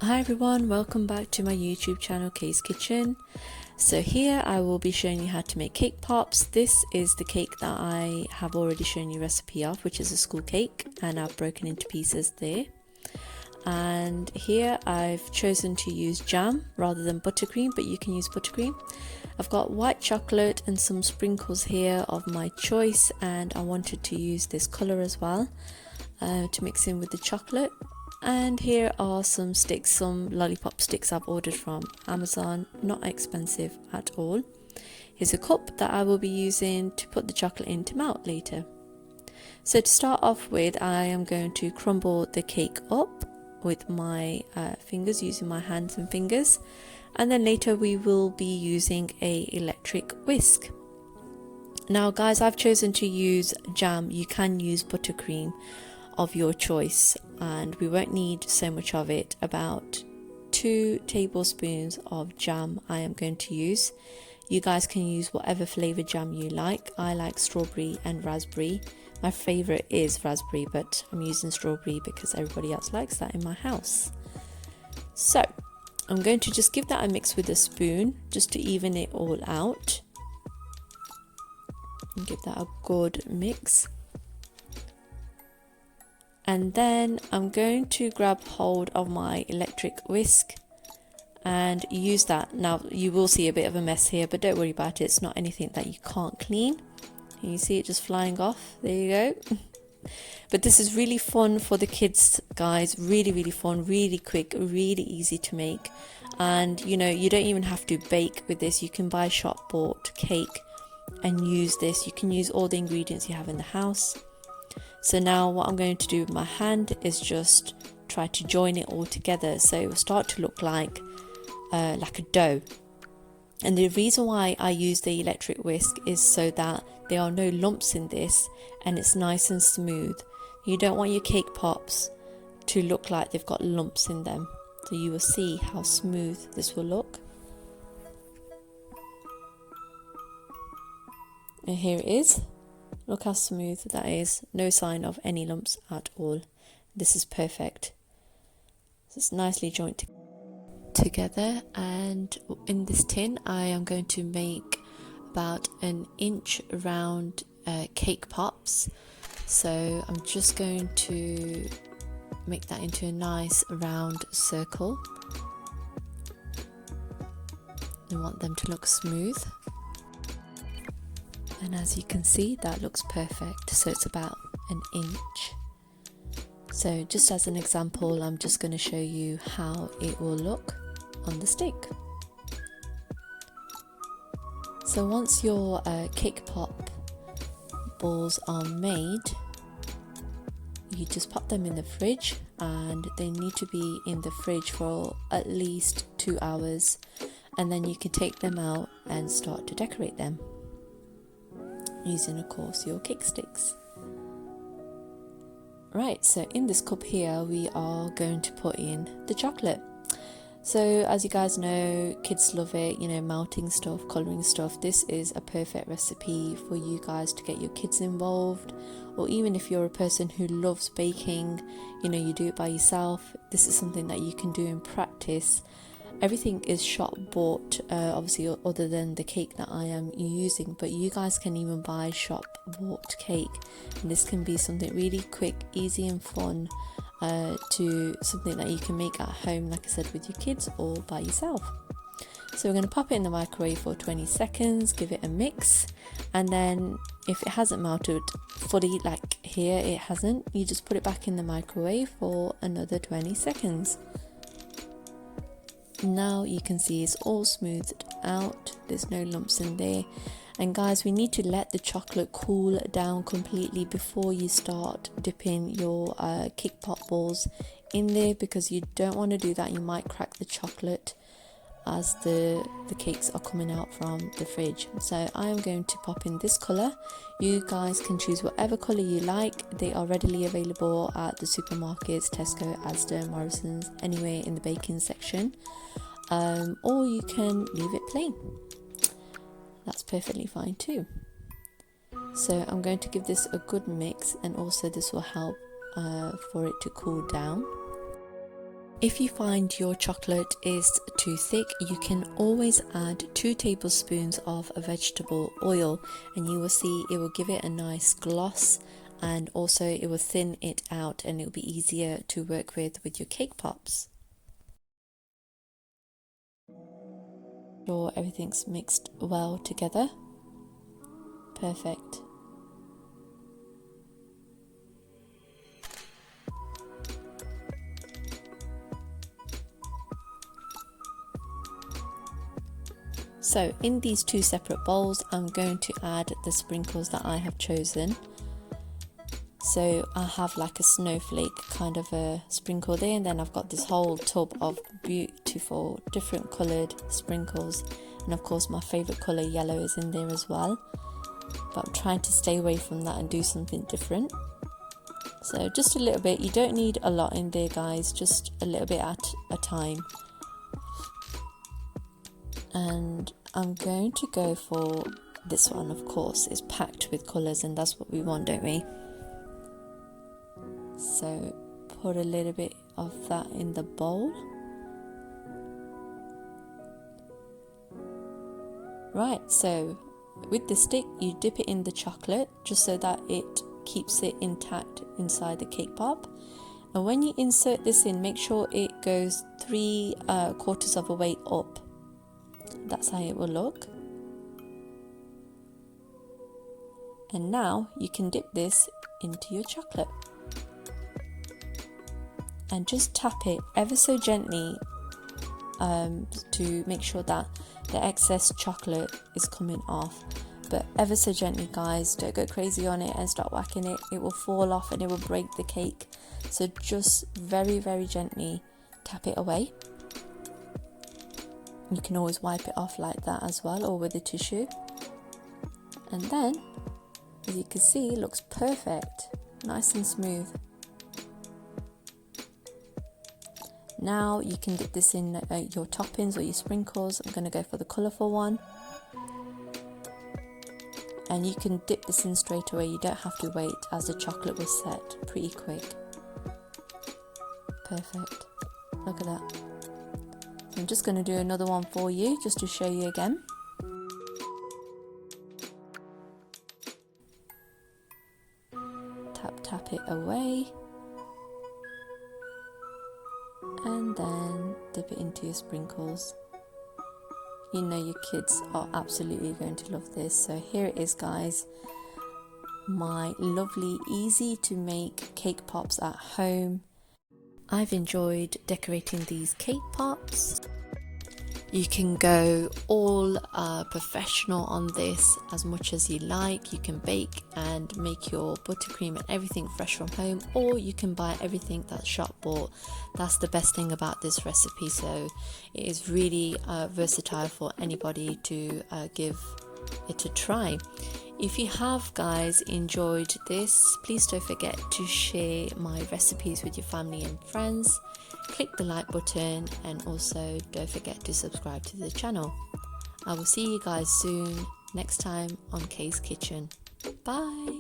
Hi everyone, welcome back to my YouTube channel Kay's Kitchen. So here I will be showing you how to make cake pops. This is the cake that I have already shown you a recipe of, which is a school cake, and I've broken into pieces there. And here I've chosen to use jam rather than buttercream, but you can use buttercream. I've got white chocolate and some sprinkles here of my choice, and I wanted to use this colour as well to mix in with the chocolate. And here are some sticks, some lollipop sticks I've ordered from Amazon, not expensive at all. Here's a cup that I will be using to put the chocolate in to melt later. So to start off with, I am going to crumble the cake up with my fingers, using my hands and fingers, and then later we will be using a electric whisk. Now guys, I've chosen to use jam. You can use buttercream of your choice, and we won't need so much of it. About 2 tablespoons of jam I am going to use. You guys can use whatever flavour jam you like. I like strawberry and raspberry. My favourite is raspberry, but I'm using strawberry because everybody else likes that in my house. So I'm going to just give that a mix with a spoon just to even it all out and give that a good mix. And then I'm going to grab hold of my electric whisk and use that. Now you will see a bit of a mess here, but don't worry about it. It's not anything that you can't clean. Can you see it just flying off? There you go. But this is really fun for the kids, guys. Really fun, really quick, really easy to make. And you know, you don't even have to bake with this. You can buy shop bought cake and use this. You can use all the ingredients you have in the house. So now what I'm going to do with my hand is just try to join it all together, so it will start to look like a dough. And the reason why I use the electric whisk is so that there are no lumps in this and it's nice and smooth. You don't want your cake pops to look like they've got lumps in them. So you will see how smooth this will look. And here it is. Look how smooth that is. No sign of any lumps at all. This is perfect. So it's nicely joined together. And in this tin I am going to make about 1 inch round cake pops. So I'm just going to make that into a nice round circle. I want them to look smooth. And as you can see, that looks perfect. So it's about 1 inch. So just as an example, I'm just going to show you how it will look on the stick. So once your cake pop balls are made, you just pop them in the fridge, and they need to be in the fridge for at least 2 hours, and then you can take them out and start to decorate them using, of course, your cake sticks. Right, so in this cup here we are going to put in the chocolate. So as you guys know, kids love it, you know, melting stuff, colouring stuff. This is a perfect recipe for you guys to get your kids involved, or even if you're a person who loves baking, you know, you do it by yourself. This is something that you can do in practice. Everything is shop bought, obviously, other than the cake that I am using, but you guys can even buy shop bought cake, and this can be something really quick, easy and fun, to something that you can make at home, like I said, with your kids or by yourself. So we're going to pop it in the microwave for 20 seconds, give it a mix, and then if it hasn't melted fully, like here it hasn't, you just put it back in the microwave for another 20 seconds. Now you can see it's all smoothed out, there's no lumps in there. And guys, we need to let the chocolate cool down completely before you start dipping your cake pop balls in there, because you don't want to do that. You might crack the chocolate as the cakes are coming out from the fridge. So I am going to pop in this colour. You guys can choose whatever colour you like. They are readily available at the supermarkets, Tesco, Asda, Morrison's, anywhere in the baking section, or you can leave it plain. That's perfectly fine too. So I'm going to give this a good mix, and also this will help for it to cool down. If you find your chocolate is too thick, you can always add 2 tablespoons of vegetable oil, and you will see it will give it a nice gloss, and also it will thin it out and it will be easier to work with your cake pops. Sure everything's mixed well together. Perfect. So in these 2 separate bowls, I'm going to add the sprinkles that I have chosen. So I have like a snowflake kind of a sprinkle there, and then I've got this whole tub of beautiful different coloured sprinkles, and of course my favourite colour yellow is in there as well, but I'm trying to stay away from that and do something different. So just a little bit, you don't need a lot in there guys, just a little bit at a time. And I'm going to go for this one, of course, it's packed with colours and that's what we want, don't we? So put a little bit of that in the bowl. Right, so with the stick you dip it in the chocolate just so that it keeps it intact inside the cake pop. And when you insert this in, make sure it goes 3/4 of a way up. That's how it will look. And now you can dip this into your chocolate and just tap it ever so gently to make sure that the excess chocolate is coming off, but ever so gently guys, don't go crazy on it and start whacking it, it will fall off and it will break the cake. So just very gently tap it away. You can always wipe it off like that as well, or with a tissue. And then, as you can see, it looks perfect, nice and smooth. Now you can dip this in your toppings or your sprinkles. I'm going to go for the colourful one. And you can dip this in straight away, you don't have to wait, as the chocolate will set pretty quick. Perfect, look at that. I'm just going to do another one for you just to show you again. Tap it away, and then dip it into your sprinkles. You know your kids are absolutely going to love this. So here it is guys, my lovely easy to make cake pops at home. I've enjoyed decorating these cake pops. You can go all professional on this as much as you like. You can bake and make your buttercream and everything fresh from home, or you can buy everything that's shop bought. That's the best thing about this recipe, so it is really versatile for anybody to give it a try. If you have guys enjoyed this, please don't forget to share my recipes with your family and friends. Click the like button, and also don't forget to subscribe to the channel. I will see you guys soon next time on Kay's Kitchen. Bye.